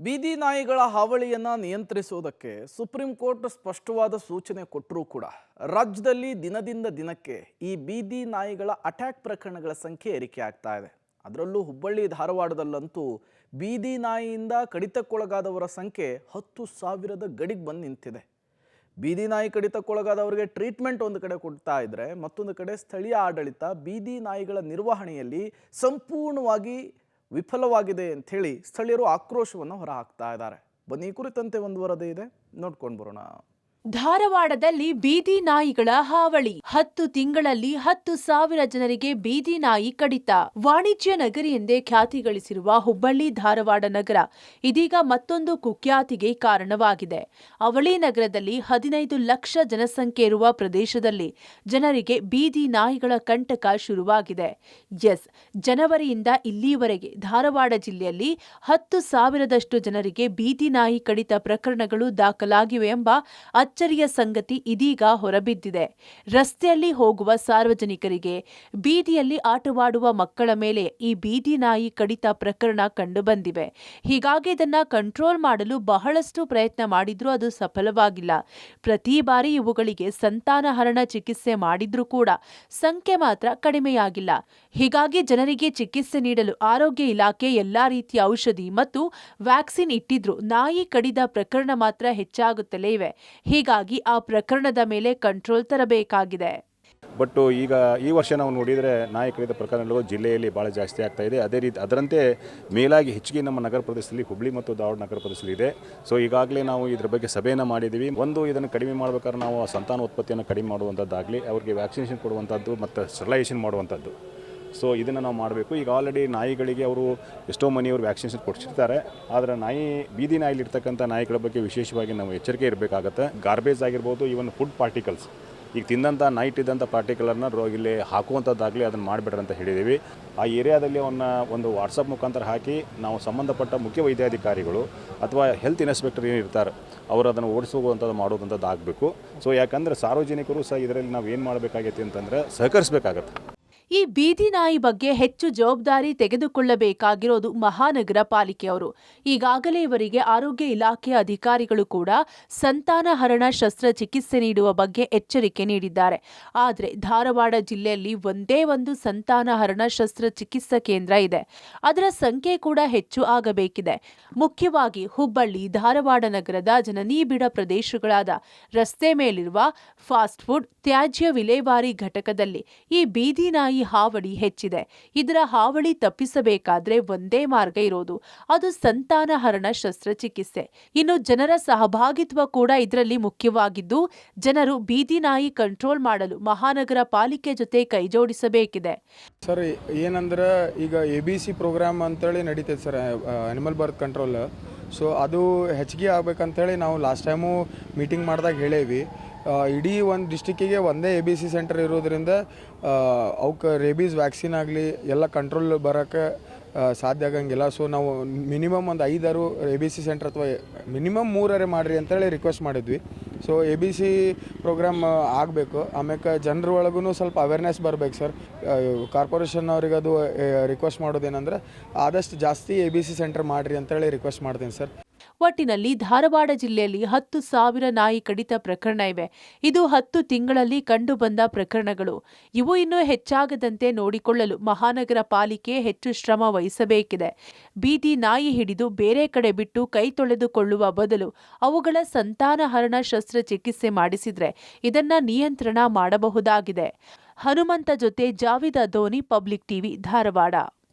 ಬೀದಿ ನಾಯಿಗಳ ಹಾವಳಿಯನ್ನು ನಿಯಂತ್ರಿಸುವುದಕ್ಕೆ supreme court ಸ್ಪಷ್ಟವಾದ ಸೂಚನೆ ಕೊಟ್ಟರೂ ಕೂಡ ರಾಜ್ಯದಲ್ಲಿ ದಿನದಿಂದ ದಿನಕ್ಕೆ ಈ ಬೀದಿ ನಾಯಿಗಳ ಅಟ್ಯಾಕ್ ಪ್ರಕರಣಗಳ ಸಂಖ್ಯೆ ಏರಿಕೆ ಆಗ್ತಾ ಇದೆ. ಅದರಲ್ಲೂ ಹುಬ್ಬಳ್ಳಿ ಧಾರವಾಡದಲ್ಲಂತೂ ಬೀದಿ ನಾಯಿಯಿಂದ ಕಡಿತಕ್ಕೊಳಗಾದವರ ಸಂಖ್ಯೆ 10,000 ಗಡಿಗೆ ಬಂದು ನಿಂತಿದೆ. ಬೀದಿ ನಾಯಿ ಕಡಿತಕ್ಕೊಳಗಾದವರಿಗೆ ಟ್ರೀಟ್ಮೆಂಟ್ ಒಂದು ಕಡೆ ಕೊಡ್ತಾ ಇದ್ರೆ, ಮತ್ತೊಂದು ಕಡೆ ಸ್ಥಳೀಯ ಆಡಳಿತ ಬೀದಿ ನಾಯಿಗಳ ನಿರ್ವಹಣೆಯಲ್ಲಿ ಸಂಪೂರ್ಣವಾಗಿ ವಿಫಲವಾಗಿದೆ ಅಂತ ಹೇಳಿ ಸ್ಥಳೀಯರು ಆಕ್ರೋಶವನ್ನು ಹೊರಹಾಕ್ತಾ ಇದ್ದಾರೆ. ಬನ್ನಿ ಈ ಕುರಿತಂತೆ ಒಂದು ವರದಿ ಇದೆ, ನೋಡ್ಕೊಂಡು ಬರೋಣ. ಧಾರವಾಡದಲ್ಲಿ ಬೀದಿ ನಾಯಿಗಳ ಹಾವಳಿ. 10 ತಿಂಗಳಲ್ಲಿ 10,000 ಜನರಿಗೆ ಬೀದಿ ನಾಯಿ ಕಡಿತ. ವಾಣಿಜ್ಯ ನಗರಿ ಎಂದೇ ಖ್ಯಾತಿ ಗಳಿಸಿರುವ ಹುಬ್ಬಳ್ಳಿ ಧಾರವಾಡ ನಗರ ಇದೀಗ ಮತ್ತೊಂದು ಕುಖ್ಯಾತಿಗೆ ಕಾರಣವಾಗಿದೆ. ಅವಳಿ ನಗರದಲ್ಲಿ 15 ಲಕ್ಷ ಜನಸಂಖ್ಯೆ ಇರುವ ಪ್ರದೇಶದಲ್ಲಿ ಜನರಿಗೆ ಬೀದಿ ನಾಯಿಗಳ ಕಂಟಕ ಶುರುವಾಗಿದೆ. ಜನವರಿಯಿಂದ ಇಲ್ಲಿಯವರೆಗೆ ಧಾರವಾಡ ಜಿಲ್ಲೆಯಲ್ಲಿ 10,000ದಷ್ಟು ಜನರಿಗೆ ಬೀದಿ ನಾಯಿ ಕಡಿತ ಪ್ರಕರಣಗಳು ದಾಖಲಾಗಿವೆ ಎಂಬ ಅಚ್ಚರಿಯ ಸಂಗತಿ ಇದೀಗ ಹೊರಬಿದ್ದಿದೆ. ರಸ್ತೆಯಲ್ಲಿ ಹೋಗುವ ಸಾರ್ವಜನಿಕರಿಗೆ, ಬೀದಿಯಲ್ಲಿ ಆಟವಾಡುವ ಮಕ್ಕಳ ಮೇಲೆ ಈ ಬೀದಿ ನಾಯಿ ಕಡಿತ ಪ್ರಕರಣ ಕಂಡುಬಂದಿವೆ. ಹೀಗಾಗಿ ಇದನ್ನ ಕಂಟ್ರೋಲ್ ಮಾಡಲು ಬಹಳಷ್ಟು ಪ್ರಯತ್ನ ಮಾಡಿದ್ರೂ ಅದು ಸಫಲವಾಗಿಲ್ಲ. ಪ್ರತಿ ಬಾರಿ ಇವುಗಳಿಗೆ ಸಂತಾನಹರಣ ಚಿಕಿತ್ಸೆ ಮಾಡಿದ್ರೂ ಕೂಡ ಸಂಖ್ಯೆ ಮಾತ್ರ ಕಡಿಮೆಯಾಗಿಲ್ಲ. ಹೀಗಾಗಿ ಜನರಿಗೆ ಚಿಕಿತ್ಸೆ ನೀಡಲು ಆರೋಗ್ಯ ಇಲಾಖೆ ಎಲ್ಲಾ ರೀತಿಯ ಔಷಧಿ ಮತ್ತು ವ್ಯಾಕ್ಸಿನ್ ಇಟ್ಟಿದ್ರು ನಾಯಿ ಕಡಿದ ಪ್ರಕರಣ ಮಾತ್ರ ಹೆಚ್ಚಾಗುತ್ತಲೇ ಇವೆ. ಹೀಗಾಗಿ ಆ ಪ್ರಕರಣದ ಮೇಲೆ ಕಂಟ್ರೋಲ್ ತರಬೇಕಾಗಿದೆ. ಬಟ್ ಈಗ ಈ ವರ್ಷ ನಾವು ನೋಡಿದರೆ ನಾಯಿ ಕಡಿತ ಪ್ರಕರಣಗಳು ಜಿಲ್ಲೆಯಲ್ಲಿ ಭಾಳ ಜಾಸ್ತಿ ಆಗ್ತಾ ಇದೆ. ಅದೇ ರೀತಿ ಅದರಂತೆ ಮೇಲಾಗಿ ಹೆಚ್ಚಿಗೆ ನಮ್ಮ ನಗರ ಪ್ರದೇಶದಲ್ಲಿ ಹುಬ್ಬಳ್ಳಿ ಮತ್ತು ಧಾರವಾಡ ನಗರ ಪ್ರದೇಶದಲ್ಲಿ ಇದೆ. ಸೊ ಈಗಾಗಲೇ ನಾವು ಇದರ ಬಗ್ಗೆ ಸಭೆಯನ್ನು ಮಾಡಿದ್ದೀವಿ. ಒಂದು, ಇದನ್ನು ಕಡಿಮೆ ಮಾಡಬೇಕಾದ್ರೆ ನಾವು ಸಂತಾನೋತ್ಪತ್ತಿಯನ್ನು ಕಡಿಮೆ ಮಾಡುವಂಥದ್ದಾಗಲಿ, ಅವರಿಗೆ ವ್ಯಾಕ್ಸಿನೇಷನ್ ಕೊಡುವಂಥದ್ದು ಮತ್ತು ಸ್ಟೆರಿಲೈಸೇಷನ್ ಮಾಡುವಂಥದ್ದು. ಸೊ ಇದನ್ನು ನಾವು ಮಾಡಬೇಕು. ಈಗ ಆಲ್ರೆಡಿ ನಾಯಿಗಳಿಗೆ ಅವರು ಎಷ್ಟೋ ಮನೆಯವರು ವ್ಯಾಕ್ಸಿನೇಷನ್ ಕೊಡಿಸಿರ್ತಾರೆ. ಆದರೆ ಬೀದಿ ನಾಯಿಲಿರ್ತಕ್ಕಂಥ ನಾಯಿಗಳ ಬಗ್ಗೆ ವಿಶೇಷವಾಗಿ ನಾವು ಎಚ್ಚರಿಕೆ ಇರಬೇಕಾಗತ್ತೆ. ಗಾರ್ಬೇಜ್ ಆಗಿರ್ಬೋದು, ಈವನ್ ಫುಡ್ ಪಾರ್ಟಿಕಲ್ಸ್, ಈಗ ತಿಂದಂಥ ನೈಟ್ ಇದ್ದಂಥ ಪಾರ್ಟಿಕಲರ್ನ ಇಲ್ಲಿ ಹಾಕುವಂಥದ್ದಾಗಲಿ ಅದನ್ನು ಮಾಡಿಬಿಡ್ರಿ ಅಂತ ಹೇಳಿದ್ದೀವಿ. ಆ ಏರಿಯಾದಲ್ಲಿ ಅವನ್ನ ಒಂದು ವಾಟ್ಸಪ್ ಮುಖಾಂತರ ಹಾಕಿ ನಾವು ಸಂಬಂಧಪಟ್ಟ ಮುಖ್ಯ ವೈದ್ಯಾಧಿಕಾರಿಗಳು ಅಥವಾ ಹೆಲ್ತ್ ಇನ್ಸ್ಪೆಕ್ಟರ್ ಏನು ಇರ್ತಾರೆ ಅವರು ಅದನ್ನು ಓಡಿಸೋಗುವಂಥದ್ದು ಮಾಡೋದಂಥದ್ದು ಆಗಬೇಕು. ಸೊ ಯಾಕಂದರೆ ಸಾರ್ವಜನಿಕರು ಸಹ ಇದರಲ್ಲಿ ನಾವು ಏನು ಮಾಡಬೇಕಾಗೈತಿ ಅಂತಂದರೆ ಸಹಕರಿಸಬೇಕಾಗತ್ತೆ. ಈ ಬೀದಿ ನಾಯಿ ಬಗ್ಗೆ ಹೆಚ್ಚು ಜವಾಬ್ದಾರಿ ತೆಗೆದುಕೊಳ್ಳಬೇಕಾಗಿರೋದು ಮಹಾನಗರ ಪಾಲಿಕೆಯವರು. ಈಗಾಗಲೇ ಇವರಿಗೆ ಆರೋಗ್ಯ ಇಲಾಖೆಯ ಅಧಿಕಾರಿಗಳು ಕೂಡ ಸಂತಾನಹರಣ ಶಸ್ತ್ರಚಿಕಿತ್ಸೆ ನೀಡುವ ಬಗ್ಗೆ ಎಚ್ಚರಿಕೆ ನೀಡಿದ್ದಾರೆ. ಆದರೆ ಧಾರವಾಡ ಜಿಲ್ಲೆಯಲ್ಲಿ ಒಂದೇ ಒಂದು ಸಂತಾನಹರಣ ಶಸ್ತ್ರಚಿಕಿತ್ಸಾ ಕೇಂದ್ರ ಇದೆ. ಅದರ ಸಂಖ್ಯೆ ಕೂಡ ಹೆಚ್ಚು ಆಗಬೇಕಿದೆ. ಮುಖ್ಯವಾಗಿ ಹುಬ್ಬಳ್ಳಿ ಧಾರವಾಡ ನಗರದ ಜನನಿಬಿಡ ಪ್ರದೇಶಗಳಾದ ರಸ್ತೆ ಮೇಲಿರುವ ಫಾಸ್ಟ್ ಫುಡ್ ತ್ಯಾಜ್ಯ ವಿಲೇವಾರಿ ಘಟಕದಲ್ಲಿ ಈ ಬೀದಿ ನಾಯಿ ಹಾವಳಿ ಹೆಚ್ಚಿದೆ. ಇದರ ಹಾವಳಿ ತಪ್ಪಿಸಬೇಕಾದ್ರೆ ಒಂದೇ ಮಾರ್ಗ ಇರೋದು, ಅದು ಸಂತಾನಹರಣ ಶಸ್ತ್ರಚಿಕಿತ್ಸೆ. ಇನ್ನು ಜನರ ಸಹಭಾಗಿತ್ವ ಕೂಡ ಇದರಲ್ಲಿ ಮುಖ್ಯವಾಗಿದ್ದು, ಜನರು ಬೀದಿ ನಾಯಿ ಕಂಟ್ರೋಲ್ ಮಾಡಲು ಮಹಾನಗರ ಪಾಲಿಕೆ ಜೊತೆ ಕೈಜೋಡಿಸಬೇಕಿದೆ. ಸರ್, ಏನಂದ್ರೆ ಈಗ ABC ಪ್ರೋಗ್ರಾಮ್ ಅಂತೇಳಿ ನಡೀತೈತೆ sir, animal birth control. So ಅದು ಹೆಚ್ಚಿಗೆ ಆಗ್ಬೇಕಂತೇಳಿ ನಾವು ಲಾಸ್ಟ್ ಟೈಮು ಮೀಟಿಂಗ್ ಮಾಡಿದಾಗ ಹೇಳೇವಿ. ಇಡೀ ಒಂದು ಡಿಸ್ಟಿಕ್ಕಿಗೆ ಒಂದೇ ABC ಸೆಂಟರ್ ಇರೋದ್ರಿಂದ ಅವಕ್ಕೆ ರೇಬೀಸ್ ವ್ಯಾಕ್ಸಿನ್ ಆಗಲಿ ಎಲ್ಲ ಕಂಟ್ರೋಲ್ ಬರೋಕ್ಕೆ ಸಾಧ್ಯ ಆಗಂಗಿಲ್ಲ. ಸೊ ನಾವು ಮಿನಿಮಮ್ ಒಂದು 5 ABC ಸೆಂಟರ್ ಅಥವಾ ಮಿನಿಮಮ್ 3 ಮಾಡಿರಿ ಅಂತೇಳಿ ರಿಕ್ವೆಸ್ಟ್ ಮಾಡಿದ್ವಿ. ಸೊ ABC ಪ್ರೋಗ್ರಾಮ್ ಆಗಬೇಕು. ಆಮೇಲೆ ಜನರ ಒಳಗೂ ಸ್ವಲ್ಪ ಅವೇರ್ನೆಸ್ ಬರಬೇಕು ಸರ್. ಕಾರ್ಪೊರೇಷನ್ ಅವ್ರಿಗೆ ಅದು ರಿಕ್ವೆಸ್ಟ್ ಮಾಡೋದೇನೆಂದ್ರೆ ಆದಷ್ಟು ಜಾಸ್ತಿ ABC ಸೆಂಟರ್ ಮಾಡಿರಿ ಅಂತೇಳಿ ರಿಕ್ವೆಸ್ಟ್ ಮಾಡ್ತೀನಿ ಸರ್. ಒಟ್ಟಿನಲ್ಲಿ ಧಾರವಾಡ ಜಿಲ್ಲೆಯಲ್ಲಿ 10,000 ನಾಯಿ ಕಡಿತ ಪ್ರಕರಣ ಇವೆ. ಇದು 10 ತಿಂಗಳಲ್ಲಿ ಕಂಡುಬಂದ ಪ್ರಕರಣಗಳು. ಇವು ಇನ್ನೂ ಹೆಚ್ಚಾಗದಂತೆ ನೋಡಿಕೊಳ್ಳಲು ಮಹಾನಗರ ಪಾಲಿಕೆ ಹೆಚ್ಚು ಶ್ರಮ ವಹಿಸಬೇಕಿದೆ. ಬೀದಿ ನಾಯಿ ಹಿಡಿದು ಬೇರೆ ಕಡೆ ಬಿಟ್ಟು ಕೈ ತೊಳೆದುಕೊಳ್ಳುವ ಬದಲು ಅವುಗಳ ಸಂತಾನಹರಣ ಶಸ್ತ್ರಚಿಕಿತ್ಸೆ ಮಾಡಿಸಿದ್ರೆ ಇದನ್ನ ನಿಯಂತ್ರಣ ಮಾಡಬಹುದಾಗಿದೆ. ಹನುಮಂತ ಜೊತೆ ಜಾವಿದ ಧೋನಿ, ಪಬ್ಲಿಕ್ ಟಿವಿ, ಧಾರವಾಡ.